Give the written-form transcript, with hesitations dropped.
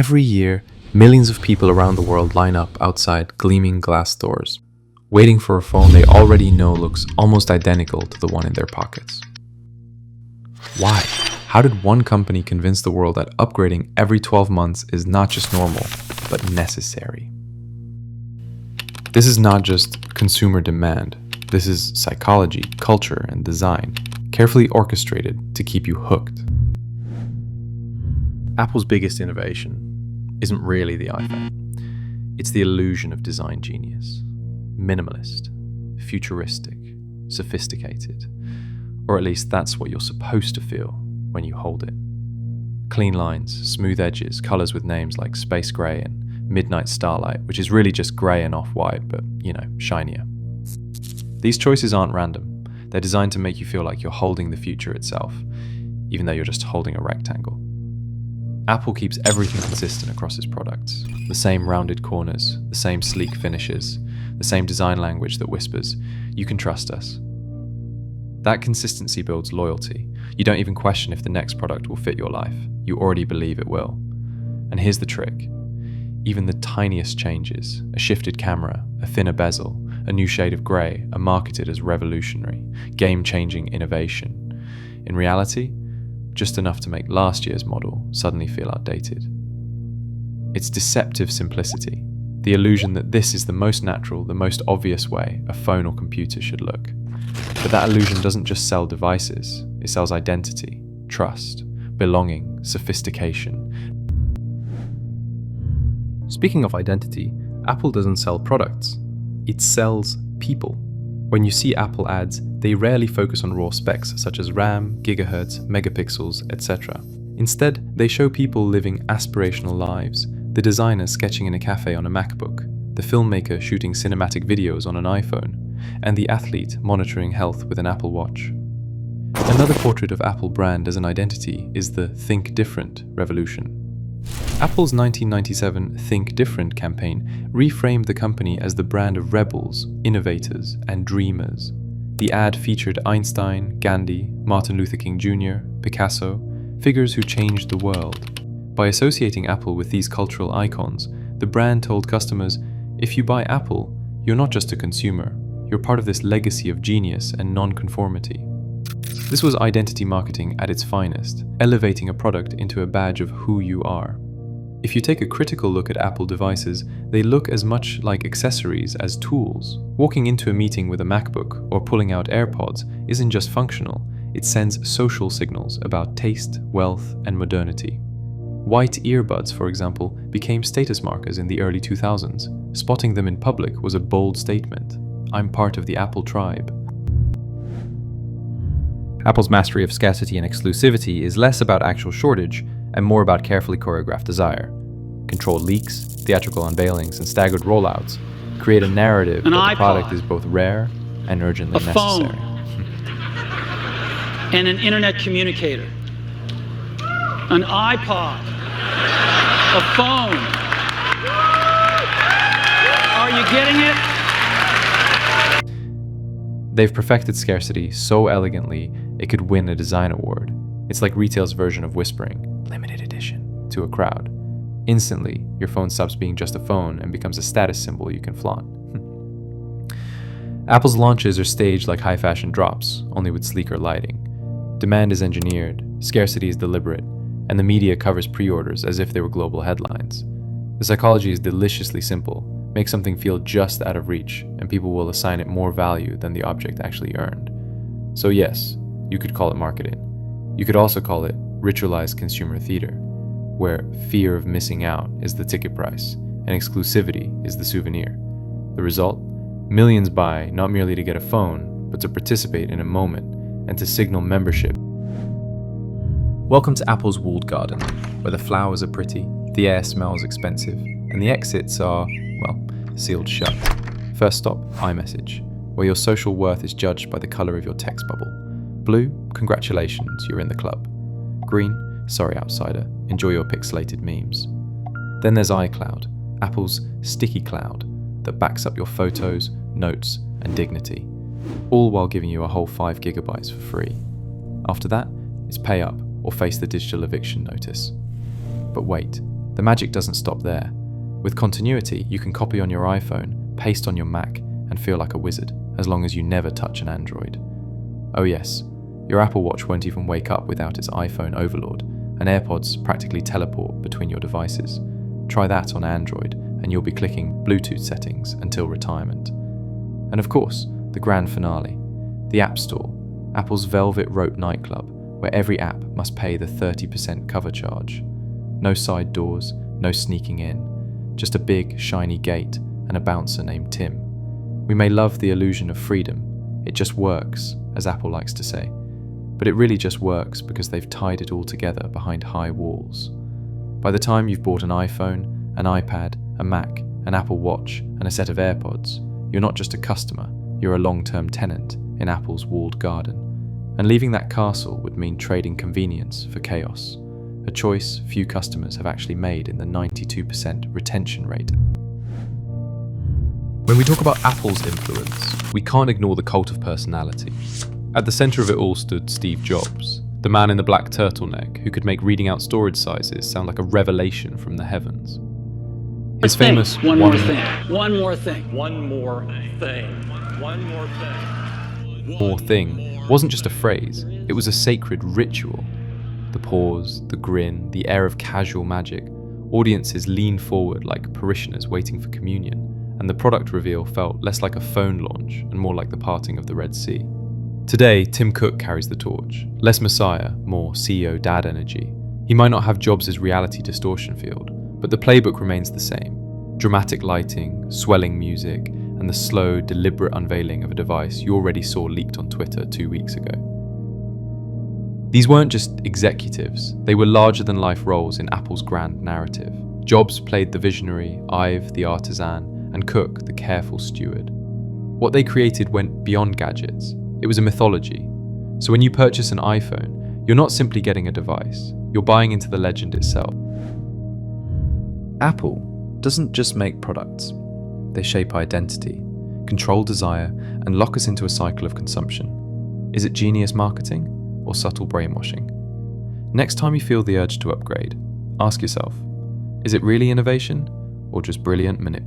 Every year, millions of people around the world line up outside gleaming glass stores, waiting for a phone they already know looks almost identical to the one in their pockets. Why? How did one company convince the world that upgrading every 12 months is not just normal, but necessary? This is not just consumer demand. This is psychology, culture, and design, carefully orchestrated to keep you hooked. Apple's biggest innovation isn't really the iPhone. It's the illusion of design genius. Minimalist, futuristic, sophisticated. Or at least that's what you're supposed to feel when you hold it. Clean lines, smooth edges, colors with names like Space Gray and Midnight Starlight, which is really just gray and off-white, but, shinier. These choices aren't random. They're designed to make you feel like you're holding the future itself, even though you're just holding a rectangle. Apple keeps everything consistent across its products. The same rounded corners, the same sleek finishes, the same design language that whispers, "You can trust us." That consistency builds loyalty. You don't even question if the next product will fit your life. You already believe it will. And here's the trick. Even the tiniest changes, a shifted camera, a thinner bezel, a new shade of grey, are marketed as revolutionary, game-changing innovation. In reality, just enough to make last year's model suddenly feel outdated. It's deceptive simplicity, the illusion that this is the most natural, the most obvious way a phone or computer should look. But that illusion doesn't just sell devices, it sells identity, trust, belonging, sophistication. Speaking of identity, Apple doesn't sell products, it sells people. When you see Apple ads, they rarely focus on raw specs such as RAM, gigahertz, megapixels, etc. Instead, they show people living aspirational lives, the designer sketching in a cafe on a MacBook, the filmmaker shooting cinematic videos on an iPhone, and the athlete monitoring health with an Apple Watch. Another portrait of Apple brand as an identity is the Think Different revolution. Apple's 1997 Think Different campaign reframed the company as the brand of rebels, innovators, and dreamers. The ad featured Einstein, Gandhi, Martin Luther King Jr., Picasso, figures who changed the world. By associating Apple with these cultural icons, the brand told customers, if you buy Apple, you're not just a consumer, you're part of this legacy of genius and non-conformity. This was identity marketing at its finest, elevating a product into a badge of who you are. If you take a critical look at Apple devices, they look as much like accessories as tools. Walking into a meeting with a MacBook or pulling out AirPods isn't just functional, it sends social signals about taste, wealth, and modernity. White earbuds, for example, became status markers in the early 2000s. Spotting them in public was a bold statement. I'm part of the Apple tribe. Apple's mastery of scarcity and exclusivity is less about actual shortage and more about carefully choreographed desire. Controlled leaks, theatrical unveilings, and staggered rollouts create a narrative that the product is both rare and urgently necessary. And an internet communicator. An iPod. A phone. Are you getting it? They've perfected scarcity so elegantly it could win a design award. It's like retail's version of whispering, limited edition, to a crowd. Instantly, your phone stops being just a phone and becomes a status symbol you can flaunt. Apple's launches are staged like high-fashion drops, only with sleeker lighting. Demand is engineered, scarcity is deliberate, and the media covers pre-orders as if they were global headlines. The psychology is deliciously simple. Make something feel just out of reach, and people will assign it more value than the object actually earned. So yes, you could call it marketing. You could also call it ritualized consumer theater, where fear of missing out is the ticket price, and exclusivity is the souvenir. The result? Millions buy not merely to get a phone, but to participate in a moment and to signal membership. Welcome to Apple's walled garden, where the flowers are pretty, the air smells expensive, and the exits are, sealed shut. First stop, iMessage, where your social worth is judged by the color of your text bubble. Blue, congratulations, you're in the club. Green, sorry outsider, enjoy your pixelated memes. Then there's iCloud, Apple's sticky cloud that backs up your photos, notes, and dignity, all while giving you a whole 5 gigabytes for free. After that, it's pay up or face the digital eviction notice. But wait, the magic doesn't stop there. With continuity, you can copy on your iPhone, paste on your Mac, and feel like a wizard, as long as you never touch an Android. Oh yes, your Apple Watch won't even wake up without its iPhone overlord, and AirPods practically teleport between your devices. Try that on Android, and you'll be clicking Bluetooth settings until retirement. And of course, the grand finale, the App Store, Apple's velvet rope nightclub, where every app must pay the 30% cover charge. No side doors, no sneaking in, just a big, shiny gate and a bouncer named Tim. We may love the illusion of freedom, it just works, as Apple likes to say. But it really just works because they've tied it all together behind high walls. By the time you've bought an iPhone, an iPad, a Mac, an Apple Watch, and a set of AirPods, you're not just a customer, you're a long-term tenant in Apple's walled garden. And leaving that castle would mean trading convenience for chaos, a choice few customers have actually made in the 92% retention rate. When we talk about Apple's influence, we can't ignore the cult of personality. At the center of it all stood Steve Jobs, the man in the black turtleneck who could make reading out storage sizes sound like a revelation from the heavens. His famous One more thing. wasn't just a phrase, it was a sacred ritual. The pause, the grin, the air of casual magic, audiences leaned forward like parishioners waiting for communion, and the product reveal felt less like a phone launch and more like the parting of the Red Sea. Today, Tim Cook carries the torch, less messiah, more CEO dad energy. He might not have Jobs' reality distortion field, but the playbook remains the same. Dramatic lighting, swelling music, and the slow, deliberate unveiling of a device you already saw leaked on Twitter 2 weeks ago. These weren't just executives, they were larger-than-life roles in Apple's grand narrative. Jobs played the visionary, Ive the artisan, and Cook the careful steward. What they created went beyond gadgets. It was a mythology. So when you purchase an iPhone, you're not simply getting a device, you're buying into the legend itself. Apple doesn't just make products. They shape identity, control desire, and lock us into a cycle of consumption. Is it genius marketing or subtle brainwashing? Next time you feel the urge to upgrade, ask yourself, is it really innovation or just brilliant manipulation?